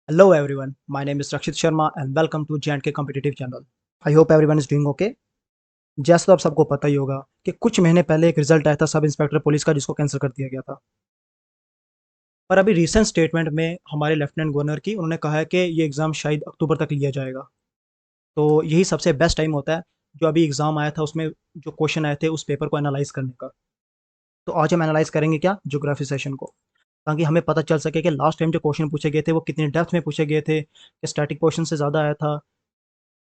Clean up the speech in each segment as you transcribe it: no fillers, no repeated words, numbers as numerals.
Hello everyone, my name is Rakshit Sharma and welcome to J&K Competitive Channel. I hope everyone is doing okay. जैसा तो आप सबको पता ही होगा कि कुछ महीने पहले एक रिजल्ट आया था सब इंस्पेक्टर पुलिस का जिसको कैंसिल कर दिया गया था। पर अभी रिसेंट स्टेटमेंट में हमारे लेफ्टिनेंट गवर्नर की उन्होंने कहा है कि ये एग्ज़ाम शायद अक्टूबर तक लिया जाएगा। तो यही सबसे बेस्ट टाइम होता है जो अभी एग्ज़ाम आया था उसमें जो क्वेश्चन आए थे उस पेपर को एनालाइज करने का। तो आज हम एनालाइज करेंगे क्या ज्योग्राफी सेशन को, ताकि हमें पता चल सके कि लास्ट टाइम जो क्वेश्चन पूछे गए थे वो कितनी डेप्थ में पूछे गए थे, कि स्टैटिक क्वेश्चन से ज़्यादा आया था,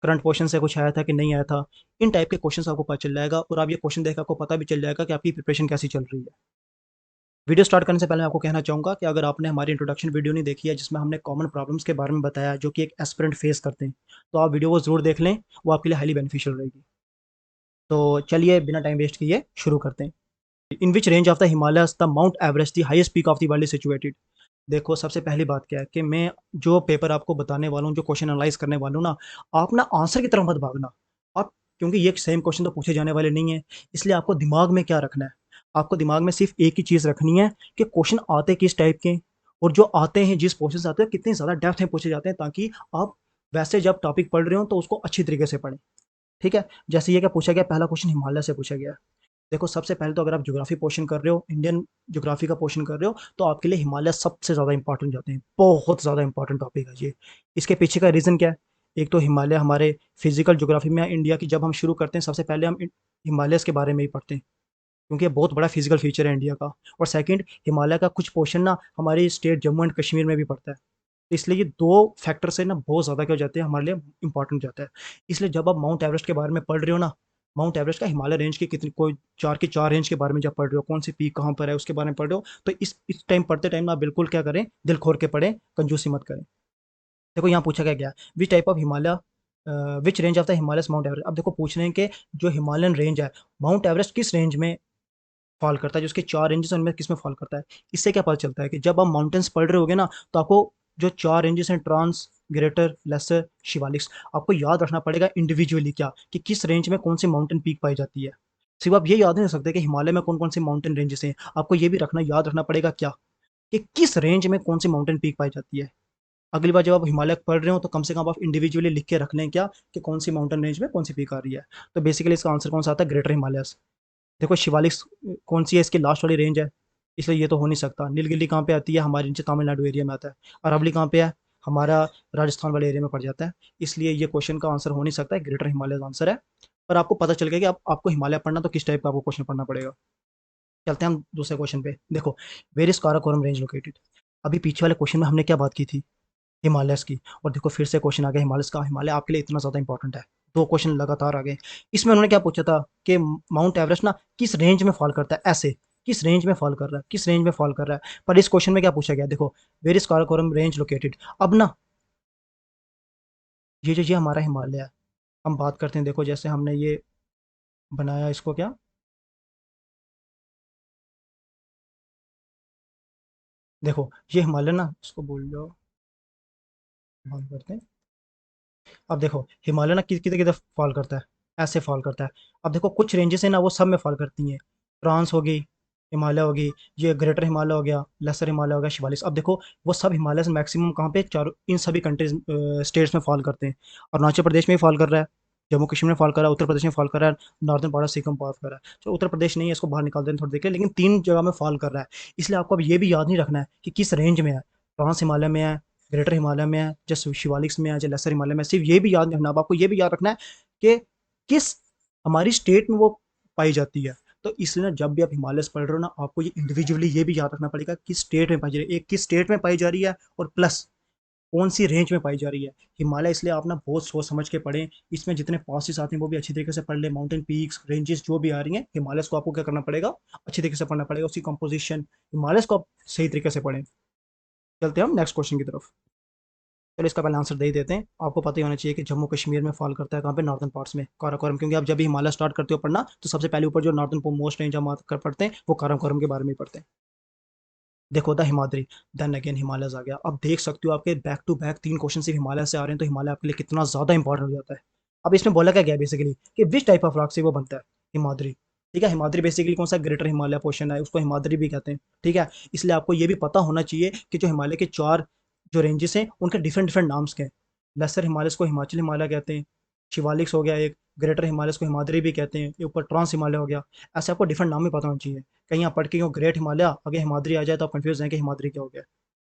करंट क्वेश्चन से कुछ आया था कि नहीं आया था। इन टाइप के क्वेश्चंस आपको पता चल जाएगा और आप ये क्वेश्चन देख आपको पता भी चल जाएगा कि आपकी प्रिपरेशन कैसी चल रही है। वीडियो स्टार्ट करने से पहले मैं आपको कहना चाहूँगा कि अगर आपने हमारी इंट्रोडक्शन वीडियो नहीं देखी है जिसमें हमने कॉमन प्रॉब्लम्स के बारे में बताया जो कि एक एस्पिरेंट फेस करते हैं, तो आप वीडियो को ज़रूर देख लें, वो आपके लिए हाईली बेनिफिशियल रहेगी। तो चलिए बिना टाइम वेस्ट किए शुरू करते हैं। In which range of the Himalayas the Mount Everest the highest peak of the world is situated. देखो सबसे पहली बात क्या है कि मैं जो पेपर आपको बताने वाला हूँ, जो क्वेश्चन एनालाइज करने वाला हूँ ना, आप ना आंसर की तरफ मत भागना। आप, क्योंकि ये सेम क्वेश्चन तो पूछे जाने वाले नहीं है, इसलिए आपको दिमाग में क्या रखना है, आपको दिमाग में सिर्फ एक ही चीज़ रखनी है कि क्वेश्चन आते किस टाइप के, और जो आते हैं जिस क्वेश्चन आते हैं कितने ज़्यादा डेप्थ में पूछे जाते हैं, ताकि आप वैसे जब टॉपिक पढ़ रहे हो तो उसको अच्छी तरीके से पढ़ें। ठीक है, जैसे ये क्या पूछा गया, पहला क्वेश्चन हिमालय से पूछा गया। देखो सबसे पहले तो अगर आप ज्योग्राफी पोर्शन कर रहे हो, इंडियन ज्योग्राफी का पोर्शन कर रहे हो, तो आपके लिए हिमालय सबसे ज़्यादा इंपॉर्टेंट जाते हैं, बहुत ज़्यादा इंपॉर्टेंट टॉपिक है ये। इसके पीछे का रीज़न क्या है? एक तो हिमालय हमारे फिजिकल ज्योग्राफी में इंडिया की जब हम शुरू करते हैं सबसे पहले हम हिमालयस के बारे में ही पढ़ते हैं, क्योंकि ये बहुत बड़ा फिजिकल फीचर है इंडिया का। और सेकंड, हिमालय का कुछ पोर्शन ना हमारी स्टेट जम्मू एंड कश्मीर में भी पड़ता है। इसलिए ये दो फैक्टर से ना बहुत ज़्यादा क्या हो जाते हैं, हमारे लिए इंपॉर्टेंट हो जाता है। इसलिए जब आप माउंट एवरेस्ट के बारे में पढ़ रहे हो ना, माउंट एवरेस्ट का हिमालय रेंज की कितनी कोई 4 की 4 रेंज के बारे में जब पढ़ रहे हो, कौन सी पीक कहाँ पर है उसके बारे में पढ़ रहे हो, तो इस टाइम पढ़ते टाइम ना बिल्कुल क्या करें, दिल खोल के पढ़ें, कंजूसी मत करें। देखो यहाँ पूछा क्या which type of Himalaya, which range of the Himalayas mount Everest. अब देखो पूछ रहे हैं कि जो हिमालयन रेंज है, माउंट एवरेस्ट किस रेंज में फॉल करता है, जो उसके 4 रेंजेस हैं उनमें किस में फॉल करता है। इससे क्या पता चलता है कि जब आप माउंटेन्स पढ़ रहे होगे ना, तो आपको जो 4 रेंजेस हैं, ट्रांस, ग्रेटर, लेसर, शिवालिक्स, आपको याद रखना पड़ेगा इंडिविजुअली क्या, कि किस रेंज में कौन सी माउंटेन पीक पाई जाती है। सिर्फ आप ये याद नहीं रख सकते कि हिमालय में कौन-कौन से माउंटेन रेंजेस हैं, आपको ये भी याद रखना पड़ेगा क्या, कि किस रेंज में कौन सी माउंटेन पीक पाई जाती है। अगली बार जब आप हिमालय पढ़ रहे हो तो कम से कम आप इंडिविजुअली लिख के रख लें क्या, कि कौन सी माउंटेन रेंज में कौन सी पीक आ रही है। तो बेसिकली इसका आंसर कौन सा आता है, ग्रेटर हिमालयस। देखो शिवालिक कौन सी है, इसकी लास्ट वाली रेंज है, इसलिए ये तो हो नहीं सकता। नीलगिरी कहाँ पे आती है, हमारे नीचे तमिलनाडु एरिया में आता है। अरावली कहाँ पे है, हमारा राजस्थान वाले एरिया में पड़ जाता है। इसलिए ये क्वेश्चन का आंसर हो नहीं सकता है, ग्रेटर हिमालय आंसर है। पर आपको पता चल गया कि आपको हिमालय पढ़ना तो किस टाइप का आपको क्वेश्चन पढ़ना पड़ेगा। चलते हैं हम दूसरे क्वेश्चन पे। देखो, where is Karakoram range located. अभी पीछे वाले क्वेश्चन में हमने क्या बात की थी, हिमालयस की, और देखो फिर से क्वेश्चन आ गया हिमालयस का। हिमालय आपके लिए इतना ज़्यादा इंपॉर्टेंट है, दो क्वेश्चन लगातार आ गए। इसमें उन्होंने क्या पूछा था कि माउंट एवरेस्ट ना किस रेंज में फॉल करता है, ऐसे किस रेंज में फॉल कर रहा है, किस रेंज में फॉल कर रहा है। पर इस क्वेश्चन में क्या पूछा गया, देखो, where is Karakoram range located. अब ना ये हमारा हिमालय है, हम बात करते हैं। देखो जैसे हमने ये बनाया, इसको क्या, देखो ये हिमालय ना, इसको बोल लो, बात करते हैं। अब देखो हिमालय ना किधर किधर फॉल करता है, ऐसे फॉल करता है। अब देखो कुछ रेंजेस है ना वो सब में फॉल करती हैं। ट्रांस हो गई, हिमालय होगी, ये ग्रेटर हिमालय हो गया, लेसर हिमालय हो गया, शिवालिक। अब देखो वो सब हिमालय से मैक्सिमम कहाँ पे, चारों इन सभी कंट्रीज स्टेट्स में फॉल करते हैं। अरुणाचल प्रदेश में भी फॉल कर रहा है, जम्मू कश्मीर में फॉल कर रहा है, उत्तर प्रदेश में फॉल कर रहा है, northern part of Sikkim fall कर रहा है। तो उत्तर प्रदेश नहीं है, इसको बाहर निकाल दें थोड़ी देर के लिए, लेकिन 3 जगह में फॉल कर रहा है। इसलिए आपको अब ये भी याद नहीं रखना है कि किस रेंज में है, ट्रांस हिमालय में है, ग्रेटर हिमालय में है, जैसे शिवालिक्स में है, जैसे लेसर हिमालय में। सिर्फ ये भी याद रखना, अब आपको ये भी याद रखना है कि किस हमारी स्टेट में वो पाई जाती है। तो इसलिए ना जब भी आप हिमालय से पढ़ रहे हो ना, आपको ये इंडिविजुअली ये भी याद रखना पड़ेगा किस स्टेट में पाई जा रही है, एक किस स्टेट में पाई जा रही है, और प्लस कौन सी रेंज में पाई जा रही है हिमालय। इसलिए आप ना बहुत सोच समझ के पढ़ें, इसमें जितने पासिस आते हैं वो भी अच्छी तरीके से पढ़ लें। माउंटेन पीक्स रेंजेस जो भी आ रही हैं, हिमालय को आपको क्या करना पड़ेगा, अच्छी तरीके से पढ़ना पड़ेगा, उसकी कंपोजिशन, हिमालय को आप सही तरीके से पढ़ें। चलते हैं हम नेक्स्ट क्वेश्चन की तरफ। चलो इसका पहले आंसर दे ही देते हैं। आपको पता ही होना चाहिए कि जम्मू कश्मीर में फॉल करता है कहाँ पे, नॉर्दर्न पार्ट्स में, काराकोरम। क्योंकि आप जब भी हिमालय स्टार्ट करते हो पढ़ना, तो सबसे पहले ऊपर जो नॉर्दर्न मोस्ट रेंज हम कर पढ़ते हैं वो काराकोरम के बारे में ही पढ़ते हैं। देखो था हिमाद्री, देन अगेन हिमालयस आ गया। अब देख सकते हो आपके बैक टू बैक 3 क्वेश्चन सिर्फ हिमालय से आ रहे हैं, तो हिमालय आपके लिए कितना ज्यादा इंपॉर्टेंट हो जाता है। अब इसमें बोला क्या गया बेसिकली, कि विच टाइप ऑफ रॉक से वो बनता है, हिमाद्री। ठीक है, हिमाद्री बेसिकली कौन सा, ग्रेटर हिमालय पोर्शन है, उसको हिमाद्री भी कहते हैं। ठीक है, इसलिए आपको ये भी पता होना चाहिए कि जो हिमालय के 4 जो रेंजेस हैं उनके डिफरेंट डिफरेंट नाम्स के हैं। लेसर हिमालयस को हिमाचल हिमालय कहते हैं, शिवालिक्स हो गया एक, ग्रेटर हिमालयस को हिमाद्री भी कहते हैं, ये ऊपर ट्रांस हिमालय हो गया। ऐसे आपको डिफरेंट नाम भी पता होना चाहिए। कहीं आप पढ़ के क्यों ग्रेट हिमालय आगे हिमाद्री आ जाए तो आप कंफ्यूज हैं कि हिमाद्री क्या हो गया।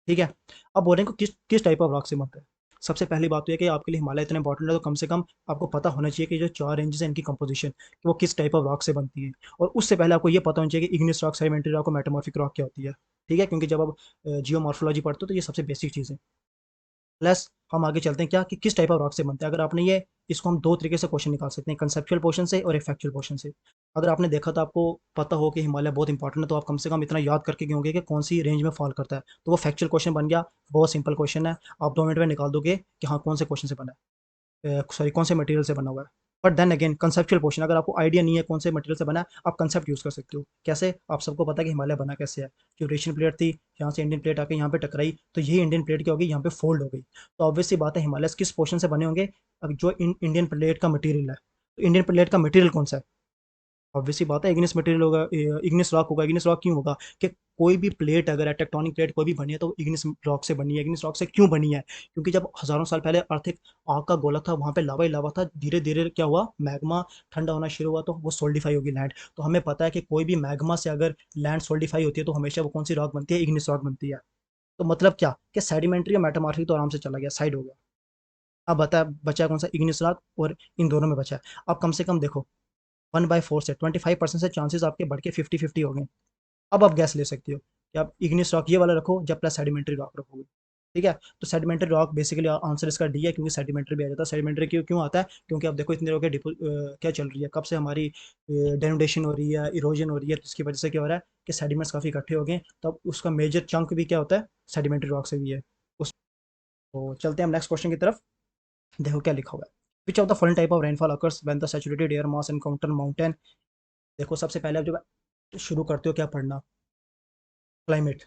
ठीक है। अब बोल रहे हैं कि किस किस टाइप ऑफ रॉक से बनता है। सबसे पहली बात तो ये कि आपके लिए हिमालय इतना इंपॉर्टेंट है तो कम से कम आपको पता होना चाहिए कि जो 4 रेंजेस हैं इनकी कंपोजिशन कि वो किस टाइप ऑफ रॉक से बनती है। और उससे पहले आपको ये पता होना चाहिए कि इग्निस रॉक, सेडिमेंट्री रॉक और मेटामॉर्फिक रॉक क्या होती है। ठीक है, क्योंकि जब आप जियोमॉर्फोलॉजी पढ़ते हो तो ये सबसे बेसिक चीज़ है। प्लस हम आगे चलते हैं क्या कि किस टाइप ऑफ रॉक से बनता है। अगर आपने ये इसको हम 2 तरीके से क्वेश्चन निकाल सकते हैं, कंसेप्चुअल पोर्शन से और एक फैक्चुअल पोर्शन से। अगर आपने देखा तो आपको पता हो कि हिमालय बहुत इंपॉर्टेंट है तो आप कम से कम इतना याद करके गए होंगे कि कौन सी रेंज में फॉल करता है। तो वो फैक्चुअल क्वेश्चन बन गया, बहुत सिंपल क्वेश्चन है। आप 2 मिनट में निकाल दोगे कि हाँ, कौन से क्वेश्चन से बना है, सॉरी कौन से मटेरियल से बना हुआ है। But then again conceptual portion, अगर आपको आइडिया नहीं है कौन से मटेरियल से बना है, आप कंसेप्ट यूज़ कर सकते हो। कैसे? आप सबको पता है कि हिमालय बना कैसे है। जो एशियन प्लेट थी, यहाँ से इंडियन प्लेट आके यहाँ पे टकराई तो यही इंडियन प्लेट क्या होगी, यहाँ पे फोल्ड हो गई। तो ऑब्वियस सी बात है हिमालय किस पोर्शन से बने होंगे। अब जो इंडियन प्लेट का मटेरियल है, तो इंडियन प्लेट का मटेरियल कौन सा है? ऑब्वियस सी बात है इग्निस मटेरियल होगा, इग्निस रॉक होगा। इग्निस रॉक क्यों होगा कि कोई भी प्लेट अगर है, टेक्टोनिक प्लेट कोई भी बनी है तो इग्निस रॉक से बनी है। इग्निस रॉक से क्यों बनी है? क्योंकि जब हजारों साल पहले अर्थ एक आग का गोला था, वहां पे लावा ही लावा था, धीरे धीरे क्या हुआ, मैग्मा ठंडा होना शुरू हुआ तो वो सोल्डिफाई होगी लैंड। तो हमें पता है कि कोई भी मैग्मा से अगर लैंड सोल्डिफाई होती है तो हमेशा वो कौन सी रॉक बनती है, इग्निस रॉक बनती है। तो मतलब क्या कि सेडिमेंट्री और मेटामॉर्फिक तो आराम से चला गया, साइड हो गया। अब बचा कौन सा, इग्निस रॉक। और इन दोनों में बचा है। अब कम से कम देखो 1/4 से 25% से चांसेस आपके बढ़ के 50-50 हो गए। अब आप गैस ले सकते हो कि आप इग्निस रॉक ये वाला रखो जब प्लस सेडिमेंट्री रॉक रखोगे। ठीक है। तो सेडिमेंट्री रॉक बेसिकली आंसर इसका डी है, क्योंकि सेडिमेंट्री भी आ जाता है। सेडिमेंट्री क्यों क्यों आता है? क्योंकि अब देखो इतनी देर हो गई क्या चल रही है, कब से हमारी डेनुडेशन हो रही है, इरोजन हो रही है, तो इसकी वजह से क्या हो रहा है कि सेडिमेंट्स काफ़ी इकट्ठे हो गए। तो अब उसका मेजर चंक भी क्या होता है, सेडिमेंट्री रॉक से भी है। उस तो चलते हैं हम नेक्स्ट क्वेश्चन की तरफ। देखो क्या लिखा हुआ है। विच of the following type of rainfall occurs when the saturated air mass encounter mountain. देखो सबसे पहले आप जब शुरू करते हो क्या पढ़ना, क्लाइमेट।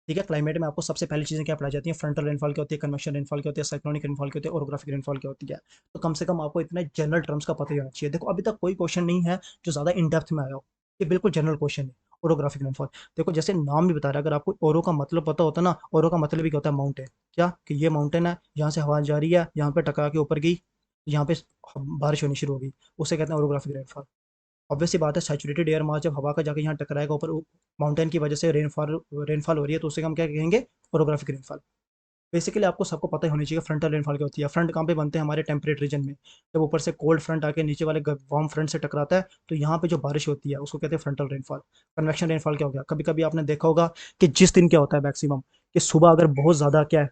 ठीक है, क्लाइमेट में आपको सबसे पहली चीज़ें क्या पढ़ाई जाती हैं, फ्रंटल रेनफॉल क्या होती है, कन्वेक्शन रेनफॉल क्या होती है, साइक्लोनिक रेनफॉल क्या होती है, ओरोग्राफिक रेनफॉल क्या होती है। तो कम से कम आपको इतने जनरल टर्म्स का पता ही होना चाहिए। देखो अभी तक कोई क्वेश्चन नहीं है जो ज़्यादा इन डेप्थ में आया हो। ये बिल्कुल जनरल क्वेश्चन है। ओरोग्राफिक रेनफॉल, देखो जैसे नाम भी बता रहा है, अगर आपको ओरो का मतलब पता होता ना, ओरो का मतलब ही क्या होता है, माउंटेन। क्या कि ये माउंटेन है, यहाँ से हवा जा रही है, यहाँ पे टकरा के ऊपर गई, यहाँ पे बारिश होनी शुरू हो गई, उसे कहते हैं ओरोग्राफिक रेनफॉल। ऑब्वियस सी बात है सैचुरेटेड एयर मास जब हवा का जाके यहाँ टकराएगा ऊपर, माउंटेन की वजह से रेनफॉल रेनफॉल हो रही है तो उसे हम क्या कहेंगे, ओरोग्राफिक रेनफॉल। बेसिकली आपको सबको पता ही होनी चाहिए फ्रंटल रेनफॉल क्या होती है। फ्रंट कहाँ पे बनते हैं, हमारे टेम्परेट रीजन में। जब ऊपर से कोल्ड फ्रंट आके नीचे वाले वार्म फ्रंट से टकराता है तो यहाँ पे जो बारिश होती है उसको कहते हैं फ्रंटल रेनफॉल। कन्वेक्शन रेनफॉल क्या हो गया, कभी कभी आपने देखा होगा कि जिस दिन क्या होता है मैक्सिमम, कि सुबह अगर बहुत ज़्यादा क्या है,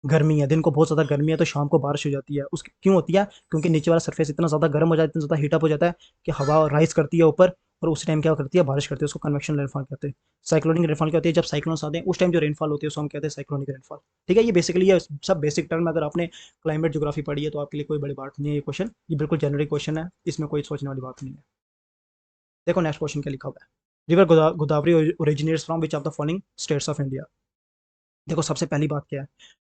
गर्मी है, दिन को बहुत ज़्यादा गर्मी है तो शाम को बारिश हो जाती है। उसकी क्यों होती है? क्योंकि नीचे वाला सरफेस इतना ज़्यादा गर्म हो जाता है, इतना ज़्यादा हीटअप हो जाता है कि हवा राइज करती है ऊपर, और उस टाइम क्या करती है, बारिश करती है। उसको कन्वेक्शन रेनफॉल कहते हैं। साइक्लोनिक रेनफॉल क्या होती है, जब साइक्लोन्स आते हैं उस टाइम जो रेनफॉल होती है उसको हम कहते हैं साइक्लोनिक रेनफॉल। ठीक है, ये बेसिकली ये सब बेसिक टर्म, अगर आपने क्लाइमेट ज्योग्राफी पढ़ी है तो आपके लिए कोई बड़ी बात नहीं है। ये क्वेश्चन ये बिल्कुल जनरिक क्वेश्चन है, इसमें कोई सोचने वाली बात नहीं है। देखो नेक्स्ट क्वेश्चन क्या लिखा हुआ है। River Godavari originates from which of the following states of India. देखो सबसे पहली बात क्या है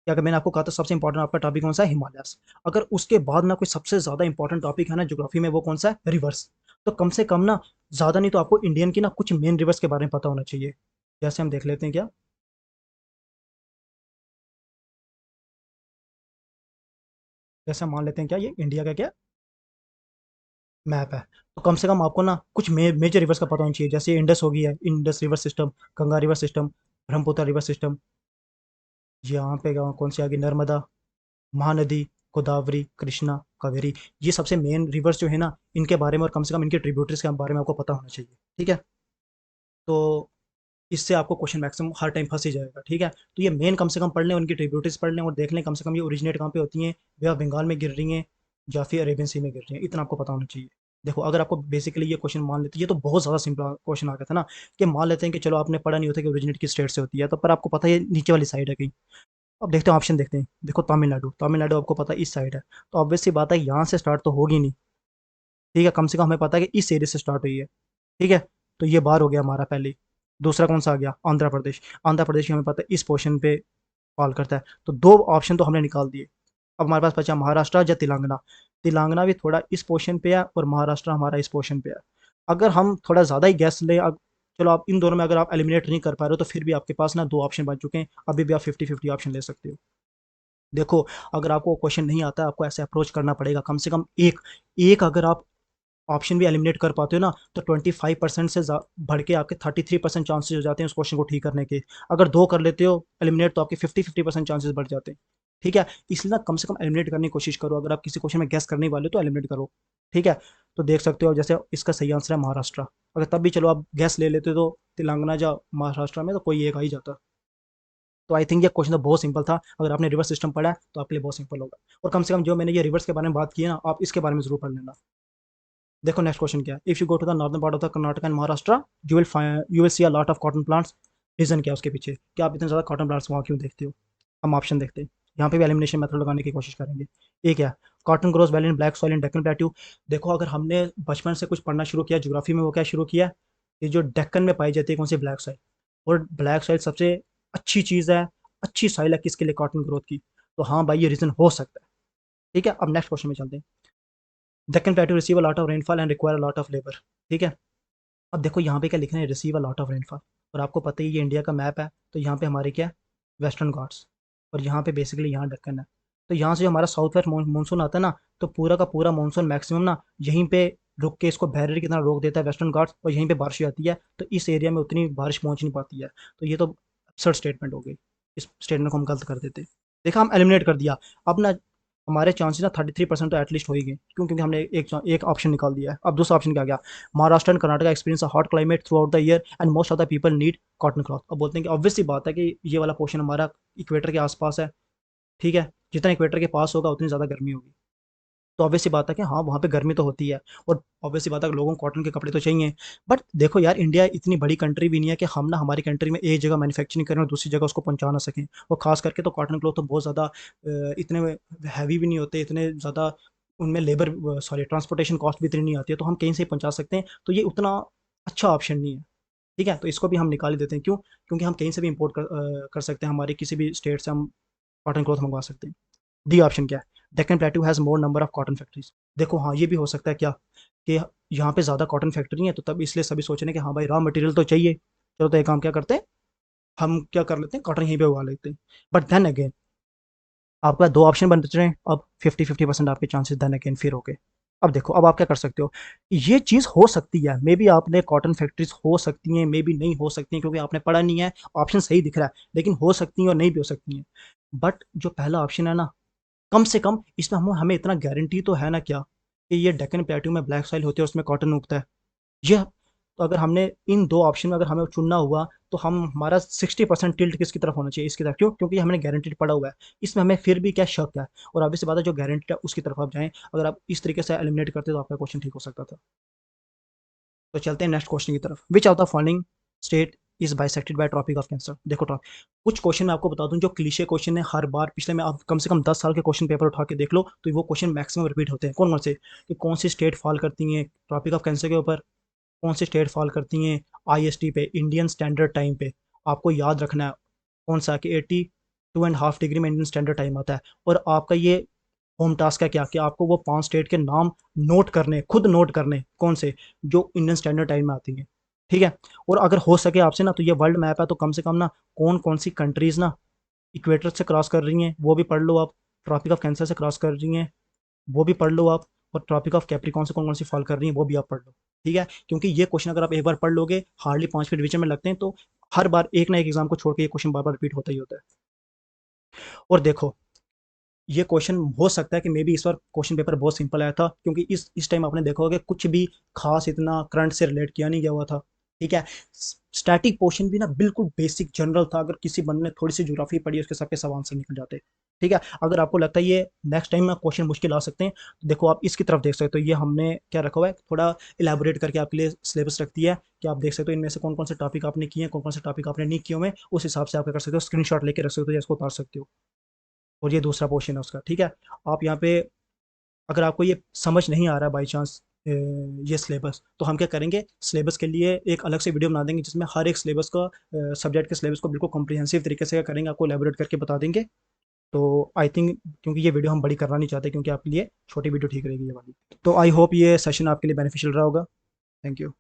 कि अगर मैंने आपको कहा था सबसे इंपॉर्टेंट आपका टॉपिक कौन सा है, हिमालयस। अगर उसके बाद ना कोई सबसे ज्यादा इंपॉर्टेंट टॉपिक है ना ज्योग्राफी में, वो कौन सा है, रिवर्स। तो कम से कम ना, ज्यादा नहीं तो आपको इंडियन की ना कुछ मेन रिवर्स के बारे में पता होना चाहिए। जैसे हम देख लेते हैं क्या, जैसे हम मान लेते हैं क्या, ये इंडिया का क्या मैप है। तो कम से कम आपको ना कुछ मेजर रिवर्स का पता होना चाहिए। जैसे इंडस होगी है, Indus river system, Ganga river system, Brahmaputra river system, यहाँ पे कौन सी आ गई, नर्मदा, महानदी, गोदावरी, कृष्णा, कावेरी। ये सबसे मेन रिवर्स जो है ना, इनके बारे में और कम से कम इनके ट्रिब्यूटरीज के बारे में आपको पता होना चाहिए। ठीक है। तो इससे आपको क्वेश्चन मैक्सिमम हर टाइम फंस ही जाएगा। ठीक है। तो ये मेन कम से कम पढ़ लें, उनकी ट्रिब्यूटरीज पढ़ लें और देख लें कम से कम ये ओरिजिनेट कहाँ पे होती हैं, वे ऑफ बंगाल में गिर रही हैं या फिर अरेबियन सी में गिर रही हैं, इतना आपको पता होना चाहिए। देखो अगर आपको बेसिकली ये क्वेश्चन मान लेते, ये तो बहुत ज़्यादा सिंपल क्वेश्चन आ गया था ना, कि मान लेते हैं कि चलो आपने पढ़ा नहीं होता कि ओरिजिनेट किस स्टेट से होती है, तो पर आपको पता है ये नीचे वाली साइड है कहीं। अब देखते हैं ऑप्शन, देखते हैं। देखो तमिलनाडु, तमिलनाडु आपको पता है इस साइड है, तो ऑब्वियस सी बात है यहाँ से स्टार्ट तो होगी नहीं। ठीक है, कम से कम हमें पता है कि इस एरिया से स्टार्ट हुई है। ठीक है। तो ये बार हो गया हमारा पहले। दूसरा कौन सा आ गया, आंध्र प्रदेश। आंध्र प्रदेश हमें पता है इस पोर्शन पे फॉल करता है। तो दो ऑप्शन तो हमने निकाल दिए। अब हमारे पास बचा महाराष्ट्र या तेलंगाना। तेलंगाना भी थोड़ा इस पोर्शन पे है और महाराष्ट्र हमारा इस पोर्शन पे है। अगर हम थोड़ा ज़्यादा ही गैस लें, चलो आप इन दोनों में अगर आप एलिमिनेट नहीं कर पा रहे हो तो फिर भी आपके पास ना 2 ऑप्शन बच चुके हैं, अभी भी आप 50-50 ऑप्शन ले सकते हो। देखो, अगर आपको क्वेश्चन नहीं आता है, आपको ऐसे अप्रोच करना पड़ेगा, कम से कम एक एक अगर आप ऑप्शन भी एलिमिनेट कर पाते हो ना, तो 25% से बढ़ के आपके 33% चांसेस हो जाते हैं उस क्वेश्चन को ठीक करने के। अगर 2 कर लेते हो एलिमिनेट, तो आपके 50-50% चांसेस बढ़ जाते हैं। ठीक है? इसलिए ना कम से कम एलिमिनेट करने की कोशिश करो। अगर आप किसी क्वेश्चन में गेस करने वाले हो तो एलिमिनेट करो। ठीक है? तो देख सकते हो जैसे इसका सही आंसर है महाराष्ट्र। अगर तब भी चलो आप गेस ले लेते तो तेलंगाना या महाराष्ट्र में तो कोई एक आ ही जाता। तो आई थिंक ये क्वेश्चन तो बहुत सिंपल था। अगर आपने रिवर्स सिस्टम पढ़ा है तो आपके लिए बहुत सिंपल होगा। और कम से कम जो मैंने ये रिवर्स के बारे में बात की है ना, आप इसके बारे में जरूर पढ़ लेना। देखो नेक्स्ट क्वेश्चन क्या है। If you go to the northern part of the Karnataka and Maharashtra, you will see a lot of cotton plants. Reason क्या है उसके पीछे, कि आप इतने ज्यादा कॉटन प्लांट्स वहाँ क्यों देखते हो? हम ऑप्शन देखते हैं। यहाँ पे भी एलिमिनेशन मेथड लगाने की कोशिश करेंगे। एक क्या, cotton grows well in black soil in Deccan plateau. देखो, अगर हमने बचपन से कुछ पढ़ना शुरू किया ज्योग्राफी में, वो क्या शुरू किया, ये जो डेक्कन में पाई जाती है कौन सी, ब्लैक सॉइल। और ब्लैक सॉइल सबसे अच्छी चीज़ है, अच्छी सॉइल है किसके लिए, कॉटन ग्रोथ की। तो हाँ भाई, ये रीजन हो सकता है। ठीक है, अब नेक्स्ट क्वेश्चन में चलते हैं। Deccan plateau receive a lot of rainfall and require a lot of labour. ठीक है? अब देखो यहाँ पे क्या लिख रहे हैं, receive a lot of rainfall. और आपको पता ही ये इंडिया का मैप है, तो यहाँ पे हमारे क्या है, वेस्टर्न घाट्स। और यहाँ पे बेसिकली यहाँ दक्कन है। तो यहाँ से जो हमारा साउथ वेस्ट मानसून आता है ना, तो पूरा का पूरा मानसून मैक्सिमम ना यहीं पे रुक के इसको बैरियर की तरह रोक देता है वेस्टर्न घाट्स, और यहीं पे बारिश हो जाती है। तो इस एरिया में उतनी बारिश पहुंच नहीं पाती है। तो ये तो absurd स्टेटमेंट हो गई। इस स्टेटमेंट को हम गलत कर देते। देखा, हम एलिमिनेट कर दिया। अब ना हमारे चांसेस ना 33% तो एटलीस्ट हो ही गए, क्यों? क्योंकि हमने एक ऑप्शन निकाल दिया है। अब दूसरा ऑप्शन क्या गया, Maharashtra and Karnataka experience a hot climate through out the year and most of the people need cotton cloth. अब बोलते हैं कि ऑब्वियस सी बात है कि ये वाला पोर्शन हमारा इक्वेटर के आसपास है। ठीक है? जितना इक्वेटर के पास होगा उतनी ज़्यादा गर्मी होगी। तो ऑब्वियस सी बात है कि हाँ, वहाँ पे गर्मी तो होती है। और ऑब्वियस सी बात है कि लोगों को कॉटन के कपड़े तो चाहिए। बट देखो यार, इंडिया इतनी बड़ी कंट्री भी नहीं है कि हम ना हमारी कंट्री में एक जगह मैन्युफैक्चरिंग करें और दूसरी जगह उसको पहुंचा ना सकें। और खास करके तो कॉटन क्लॉथ तो बहुत ज़्यादा इतने हैवी भी नहीं होते, इतने ज़्यादा उनमें लेबर, सॉरी, ट्रांसपोर्टेशन कॉस्ट भी इतनी नहीं आती है, तो हम कहीं से ही पहुंचा सकते हैं। तो ये उतना अच्छा ऑप्शन नहीं है। ठीक है? तो इसको भी हम निकाल ही देते हैं। क्यों? क्योंकि हम कहीं से भी इम्पोर्ट कर सकते हैं, हमारे किसी भी स्टेट से हम कॉटन क्लॉथ मंगवा सकते हैं। डी ऑप्शन क्या है, Deccan plateau has more number of cotton factories. देखो हाँ, ये भी हो सकता है क्या, कि यहाँ पे ज़्यादा कॉटन फैक्ट्री है, तो तब इसलिए सभी सोच रहे हैं कि हाँ भाई, रॉ मटेरियल तो चाहिए। चलो, तो एक काम क्या करते हैं, हम क्या कर लेते हैं, कॉटन यहीं पे उगा लेते हैं। बट देन अगेन, आपका 2 ऑप्शन बन रहे हैं, अब 50-50% आपके चांसेस देन अगेन फिर हो गए। अब देखो, अब आप क्या कर सकते हो, ये चीज़ हो सकती है, मे बी आपने कॉटन फैक्ट्रीज हो सकती हैं, मे बी नहीं हो सकती हैं, क्योंकि आपने पढ़ा नहीं है। ऑप्शन सही दिख रहा है, लेकिन हो सकती हैं और नहीं भी हो सकती हैं। बट जो पहला ऑप्शन है ना, कम से कम इसमें हम हमें इतना गारंटी तो है ना क्या, कि ये डेक्कन प्लेट्यू में ब्लैक सॉइल होती है, उसमें कॉटन उगता है। ये तो अगर हमने इन 2 ऑप्शन में अगर हमें चुनना हुआ, तो हम हमारा 60% टिल्ट किसकी तरफ होना चाहिए, इसकी तरफ। क्यों? क्योंकि हमने गारंटीड पड़ा हुआ है। इसमें हमें फिर भी क्या शक है, और ऑब्वियस सी बात है, जो गारंटीड है उसकी तरफ आप जाएँ। अगर आप इस तरीके से एलिमिनेट करते तो आपका क्वेश्चन ठीक हो सकता था। तो चलते हैं नेक्स्ट क्वेश्चन की तरफ। Which of the following state is bisected by tropic of cancer. देखो, कुछ क्वेश्चन मैं आपको बता दूं जो क्लीशे क्वेश्चन है, हर बार पिछले में आप कम से कम 10 साल के क्वेश्चन पेपर उठा के देख लो, तो वो क्वेश्चन मैक्सिमम रिपीट होते हैं। कौन कौन से, कि कौन सी स्टेट फॉल करती हैं ट्रॉपिक ऑफ कैंसर के ऊपर, कौन सी स्टेट फॉल करती हैं आईएसटी पे, इंडियन स्टैंडर्ड टाइम पे। आपको याद रखना है कौन सा, कि 82.5 डिग्री में इंडियन स्टैंडर्ड टाइम आता है। और आपका ये होम टास्क है क्या, कि आपको वो 5 स्टेट के नाम नोट करने, खुद नोट करने, कौन से, जो इंडियन स्टैंडर्ड टाइम में आती हैं। ठीक है? और अगर हो सके आपसे ना, तो ये वर्ल्ड मैप है, तो कम से कम ना कौन कौन सी कंट्रीज ना इक्वेटर से क्रॉस कर रही हैं वो भी पढ़ लो आप, ट्रॉपिक ऑफ कैंसर से क्रॉस कर रही हैं वो भी पढ़ लो आप, और ट्रॉपिक ऑफ कैप्रिकॉर्न से कौन कौन सी फॉल कर रही हैं वो भी आप पढ़ लो। ठीक है? क्योंकि ये क्वेश्चन अगर आप एक बार पढ़ लोगे, हार्डली 5 मिनट रिवीजन में लगते हैं, तो हर बार एक ना एक एग्जाम को छोड़ के ये क्वेश्चन बार बार रिपीट होता ही होता है। और देखो, ये क्वेश्चन हो सकता है कि मे बी इस बार क्वेश्चन पेपर बहुत सिंपल आया था, क्योंकि इस टाइम आपने देखा होगा कि कुछ भी खास इतना करंट से रिलेट किया नहीं गया हुआ था। ठीक है? स्टैटिक पोर्शन भी ना बिल्कुल बेसिक जनरल था, अगर किसी बंदे ने थोड़ी सी ज्योग्राफी पढ़ी उसके सबके सब आंसर निकल जाते। ठीक है? अगर आपको लगता है ये नेक्स्ट टाइम में क्वेश्चन मुश्किल आ सकते हैं, तो देखो आप इसकी तरफ देख सकते हो, ये हमने क्या रखा हुआ है, थोड़ा इलेबोरेट करके आपके लिए सिलेबस रख दिया है, कि आप देख सकते हो इनमें से कौन कौन से टॉपिक आपने किए हैं, कौन कौन से टॉपिक आपने नहीं किए हुए, उस हिसाब से आप क्या कर सकते हो, स्क्रीनशॉट लेके रख सकते हो या इसको उतार सकते हो। और ये दूसरा पोर्शन है उसका। ठीक है? आप यहाँ पे, अगर आपको ये समझ नहीं आ रहा बाई चांस ये सिलेबस, तो हम क्या करेंगे, सिलेबस के लिए एक अलग से वीडियो बना देंगे, जिसमें हर एक सिलेबस का, सब्जेक्ट के सिलेबस को बिल्कुल कॉम्प्रिहेंसिव तरीके से क्या करेंगे, आपको एलेबोरेट करके बता देंगे। तो आई थिंक, क्योंकि ये वीडियो हम बड़ी करना नहीं चाहते, क्योंकि आपके लिए छोटी वीडियो ठीक रहेगी ये वाली। तो आई होप ये सेशन आपके लिए बेनिफिशियल रहा होगा। Thank you.